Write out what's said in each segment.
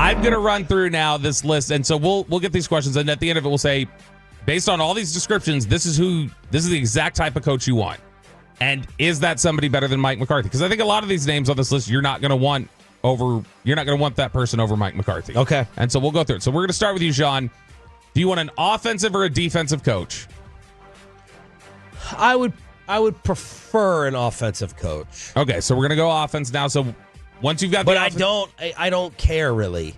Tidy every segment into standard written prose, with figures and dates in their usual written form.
I'm going to run through now this list, and so we'll get these questions, and at the end of it, we'll say, based on all these descriptions, this is the exact type of coach you want. And is that somebody better than Mike McCarthy? Because I think a lot of these names on this list, you're not going to want that person over Mike McCarthy. Okay. And so we'll go through it. So we're going to start with you, Sean. Do you want an offensive or a defensive coach? I would prefer an offensive coach. Okay, so we're going to go offense now. So once you've got But I don't care really.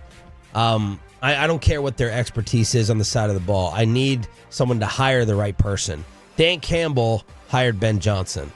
I don't care what their expertise is on the side of the ball. I need someone to hire the right person. Dan Campbell hired Ben Johnson.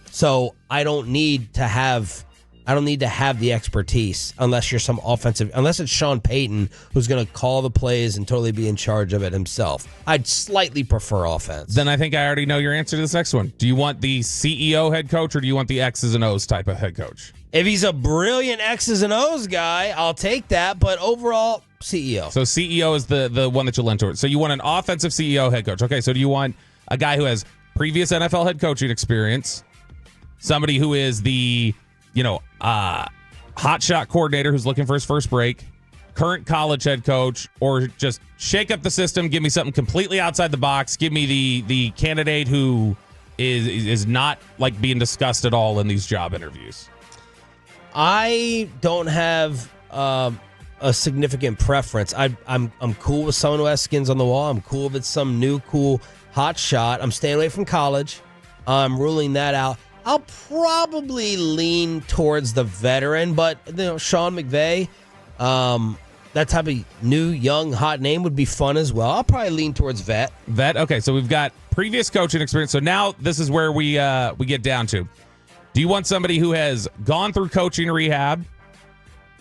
So I don't need to have the expertise unless it's Sean Payton who's going to call the plays and totally be in charge of it himself. I'd slightly prefer offense. Then I think I already know your answer to this next one. Do you want the CEO head coach or do you want the X's and O's type of head coach? If he's a brilliant X's and O's guy, I'll take that. But overall, CEO. So CEO is the one that you lean towards. So you want an offensive CEO head coach. Okay, so do you want a guy who has previous NFL head coaching experience, somebody who is the hot shot coordinator who's looking for his first break, current college head coach, or just shake up the system, give me something completely outside the box, give me the candidate who is not like being discussed at all in these job interviews? I don't have a significant preference. I'm cool with someone who has skins on the wall. I'm cool if it's some new cool hot shot. I'm staying away from college. I'm ruling that out. I'll probably lean towards the veteran, but Sean McVay, that type of new, young, hot name would be fun as well. I'll probably lean towards vet. Vet, okay. So we've got previous coaching experience. So now this is where we get down to. Do you want somebody who has gone through coaching rehab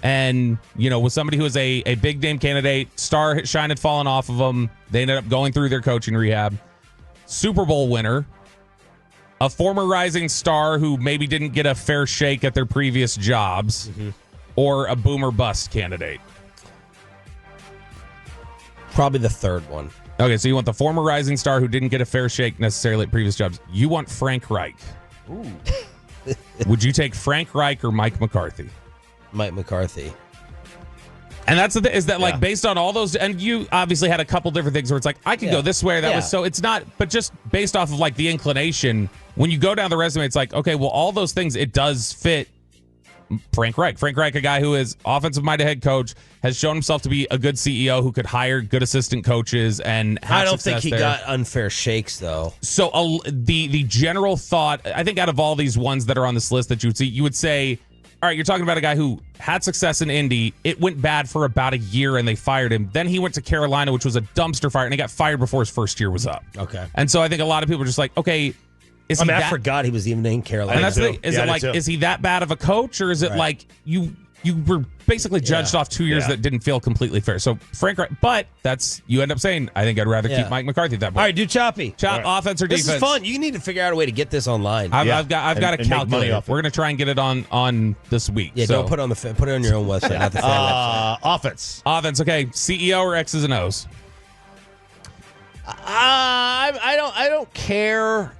and, was somebody who is a big name candidate, star shine had fallen off of them, they ended up going through their coaching rehab, Super Bowl winner, a former rising star who maybe didn't get a fair shake at their previous jobs, or a boomer bust candidate? Probably the third one. Okay, so you want the former rising star who didn't get a fair shake necessarily at previous jobs. You want Frank Reich. Ooh. Would you take Frank Reich or Mike McCarthy? Mike McCarthy. And that's the thing, is that like based on all those, and you obviously had a couple different things where it's like, I could go this way or that was, so it's not, but just based off of like the inclination, when you go down the resume, it's like, okay, well, all those things, it does fit Frank Reich. Frank Reich, a guy who is offensive-minded head coach, has shown himself to be a good CEO who could hire good assistant coaches and have I don't think he there. got unfair shakes, though. So the general thought, I think out of all these ones that are on this list that you would see, you would say, all right, you're talking about a guy who had success in Indy. It went bad for about a year and they fired him. Then he went to Carolina, which was a dumpster fire, and he got fired before his first year was up. Okay. And so I think a lot of people are just like, okay, I forgot he was even in Carolina. And that's is he that bad of a coach, or is it like you were basically judged off 2 years that didn't feel completely fair? So Frank, but you end up saying, I think I'd rather keep Mike McCarthy at that point. All right, do choppy. Offense or defense? This is fun. You need to figure out a way to get this online. I've got a calculator. We're going to try and get it on this week. Yeah, don't put it on your own website, not the fan website. Offense. Okay. CEO or X's and O's? I don't care.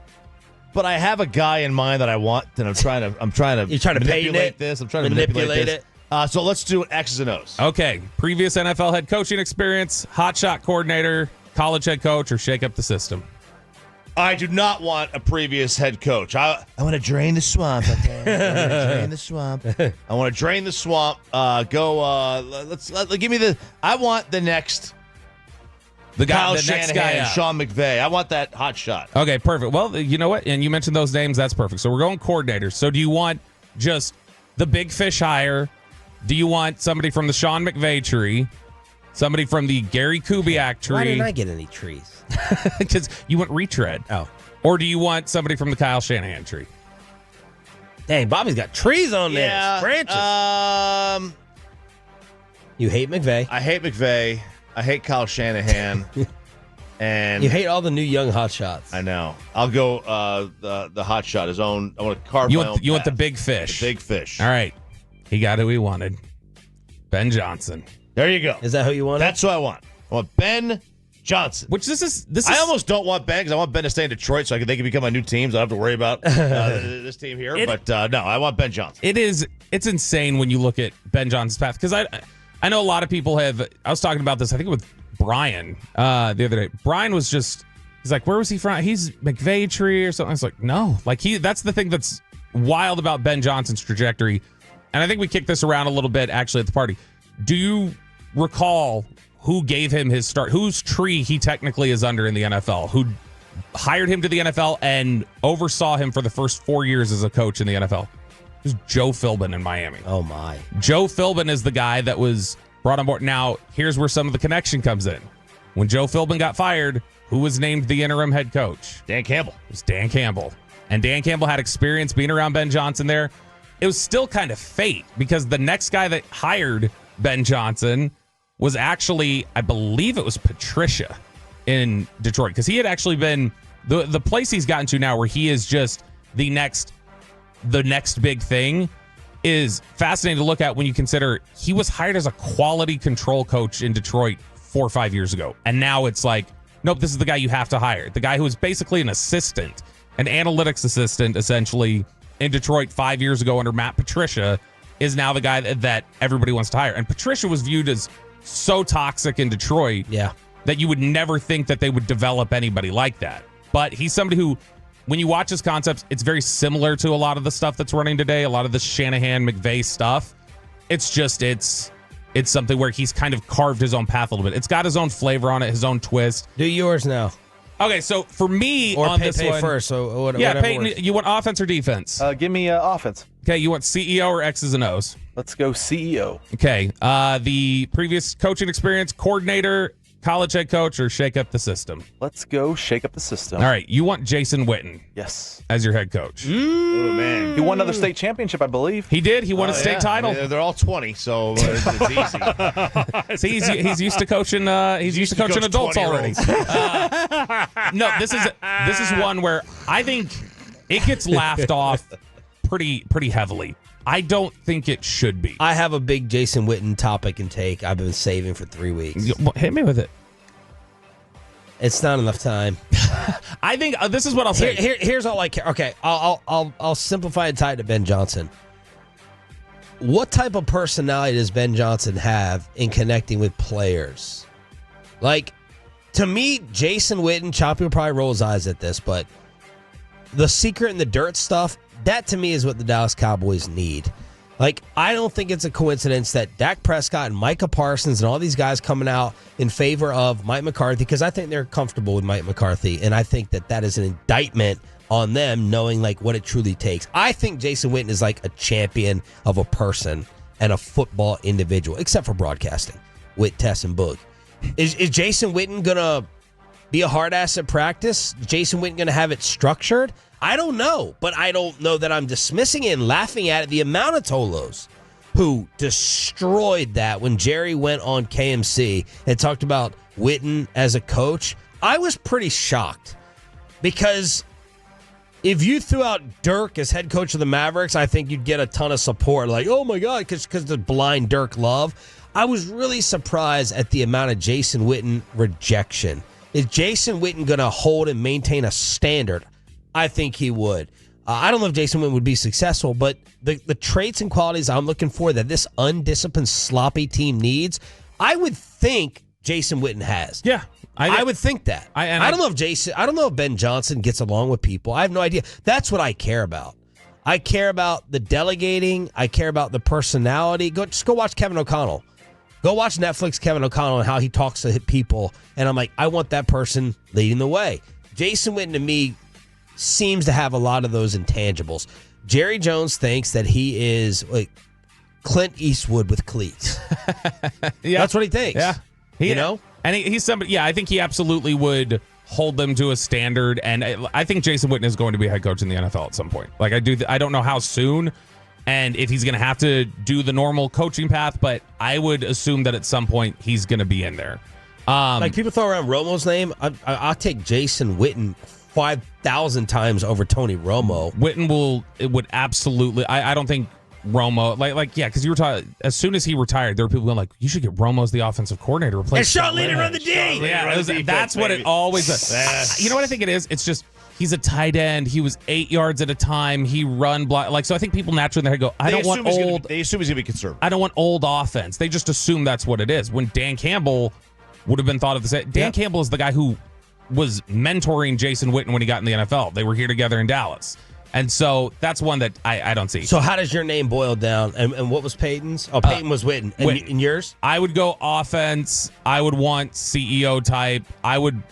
But I have a guy in mind that I want, and I'm trying to. You're trying to manipulate this. I'm trying to manipulate it. So let's do X's and O's. Okay. Previous NFL head coaching experience, hotshot coordinator, college head coach, or shake up the system? I do not want a previous head coach. I want to drain the swamp. Okay? I want to drain the swamp. Give me the. I want the next. The guy, Kyle Shanahan and Sean McVay. I want that hot shot. Okay, perfect. Well, you know what? And you mentioned those names. That's perfect. So we're going coordinators. So do you want just the big fish hire? Do you want somebody from the Sean McVay tree? Somebody from the Gary Kubiak tree? Why didn't I get any trees? Because you want retread. Oh. Or do you want somebody from the Kyle Shanahan tree? Dang, Bobby's got trees on this. Branches. You hate McVay. I hate McVay. I hate Kyle Shanahan, and you hate all the new young hot shots. I know. I'll go the hot shot. His own. I want to carve my own. You want the big fish. The big fish. All right, he got who he wanted. Ben Johnson. There you go. Is that who you want? That's who I want. I want Ben Johnson. Which this is. I almost don't want Ben because I want Ben to stay in Detroit so they can become my new team. So I don't have to worry about this team here. But no, I want Ben Johnson. It's insane when you look at Ben Johnson's path because I know a lot of people have. I was talking about this, I think, with Brian the other day. Brian was just, he's like, where was he from? He's McVay tree or something. I was like, no. Like, that's the thing that's wild about Ben Johnson's trajectory. And I think we kicked this around a little bit, actually, at the party. Do you recall who gave him his start? Whose tree he technically is under in the NFL? Who hired him to the NFL and oversaw him for the first 4 years as a coach in the NFL? It was Joe Philbin in Miami. Oh, my. Joe Philbin is the guy that was brought on board. Now, here's where some of the connection comes in. When Joe Philbin got fired, who was named the interim head coach? Dan Campbell. It was Dan Campbell. And Dan Campbell had experience being around Ben Johnson there. It was still kind of fate because the next guy that hired Ben Johnson was actually, I believe it was Patricia in Detroit, because he had actually been the place he's gotten to now where he is just the next big thing is fascinating to look at when you consider he was hired as a quality control coach in Detroit 4 or 5 years ago. And now it's like, nope, this is the guy you have to hire. The guy who was basically an assistant, an analytics assistant, essentially, in Detroit 5 years ago under Matt Patricia is now the guy that everybody wants to hire. And Patricia was viewed as so toxic in Detroit that you would never think that they would develop anybody like that. But he's somebody who, when you watch his concepts, it's very similar to a lot of the stuff that's running today, a lot of the Shanahan, McVay stuff. It's just, it's something where he's kind of carved his own path a little bit. It's got his own flavor on it, his own twist. Do yours now. Okay, so for me or on pay, this pay one, first. So Peyton, you want offense or defense? Give me offense. Okay, you want CEO or X's and O's? Let's go CEO. Okay, the previous coaching experience, coordinator, college head coach, or shake up the system? Let's go shake up the system. All right, you want Jason Witten Yes. as your head coach. Oh, man. He won another state championship, I believe. He did. He won a state title. I mean, they're all 20, so it's easy. See, he's used to coaching. He's used to coaching adults already. No, this is one where I think it gets laughed off pretty heavily. I don't think it should be. I have a big Jason Witten topic and take I've been saving for 3 weeks. Hit me with it. It's not enough time. I think this is what I'll say. Here's all I care. Okay, I'll simplify and tie it to Ben Johnson. What type of personality does Ben Johnson have in connecting with players? Like, to me, Jason Witten, Choppy will probably roll his eyes at this, but the secret and the dirt stuff, that to me is what the Dallas Cowboys need. Like, I don't think it's a coincidence that Dak Prescott and Micah Parsons and all these guys coming out in favor of Mike McCarthy, because I think they're comfortable with Mike McCarthy, and I think that is an indictment on them knowing like what it truly takes. I think Jason Witten is like a champion of a person and a football individual, except for broadcasting with Tess and Boog. Is Jason Witten going to be a hard ass at practice? Is Jason Witten going to have it structured? I don't know, but I don't know that I'm dismissing it and laughing at it. The amount of Tolos who destroyed that when Jerry went on KMC and talked about Whitten as a coach, I was pretty shocked because if you threw out Dirk as head coach of the Mavericks, I think you'd get a ton of support. Like, oh my God, because the blind Dirk love. I was really surprised at the amount of Jason Witten rejection. Is Jason Witten going to hold and maintain a standard? I think he would. I don't know if Jason Witten would be successful, but the traits and qualities I'm looking for that this undisciplined, sloppy team needs, I would think Jason Witten has. Yeah. I would think that. I don't know if Ben Johnson gets along with people. I have no idea. That's what I care about. I care about the delegating. I care about the personality. Just go watch Kevin O'Connell. Go watch Netflix Kevin O'Connell and how he talks to people. And I'm like, I want that person leading the way. Jason Witten, to me, seems to have a lot of those intangibles. Jerry Jones thinks that he is like Clint Eastwood with cleats. Yeah. That's what he thinks. Yeah. You know? And he's somebody, I think he absolutely would hold them to a standard. And I think Jason Witten is going to be a head coach in the NFL at some point. Like, I don't know how soon and if he's going to have to do the normal coaching path, but I would assume that at some point he's going to be in there. Like, people throw around Romo's name. I'll take Jason Witten 5,000 times over Tony Romo. Witten would absolutely. I don't think Romo, because you were talking. As soon as he retired, there were people going like, "You should get Romo as the offensive coordinator." And Sean Lee to run the D. That's what it always is. You know what I think it is? It's just he's a tight end. He was 8 yards at a time. He run block. So I think people naturally in their head go, "I don't want old." They assume he's going to be conservative. I don't want old offense. They just assume that's what it is. When Dan Campbell would have been thought of the same. Dan Campbell is the guy who was mentoring Jason Witten when he got in the NFL. They were here together in Dallas. And so that's one that I don't see. So how does your name boil down? And what was Peyton's? Oh, Peyton was Whitten. And yours? I would go offense. I would want CEO type. I would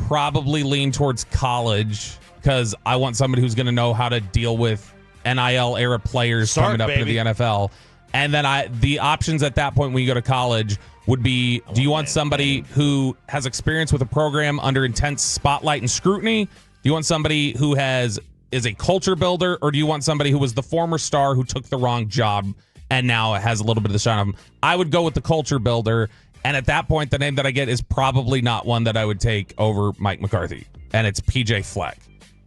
probably lean towards college because I want somebody who's going to know how to deal with NIL era players coming up into the NFL. And then the options at that point when you go to college would be, do you want somebody who has experience with a program under intense spotlight and scrutiny? Do you want somebody who is a culture builder, or do you want somebody who was the former star who took the wrong job and now has a little bit of the shine on him? I would go with the culture builder, and at that point, the name that I get is probably not one that I would take over Mike McCarthy, and it's PJ Fleck.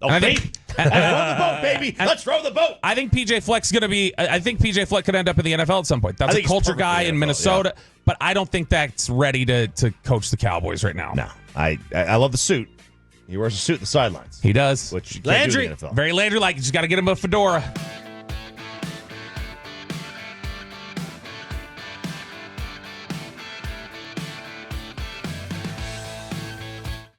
Oh, row the boat, baby. Let's row the boat. I think PJ Fleck's going to be. I think PJ Fleck could end up in the NFL at some point. That's a culture guy in Minnesota, but I don't think that's ready to coach the Cowboys right now. No, I love the suit. He wears a suit at the sidelines. He does. Which you can't Landry, do in the NFL. Very Landry-like. You just got to get him a fedora.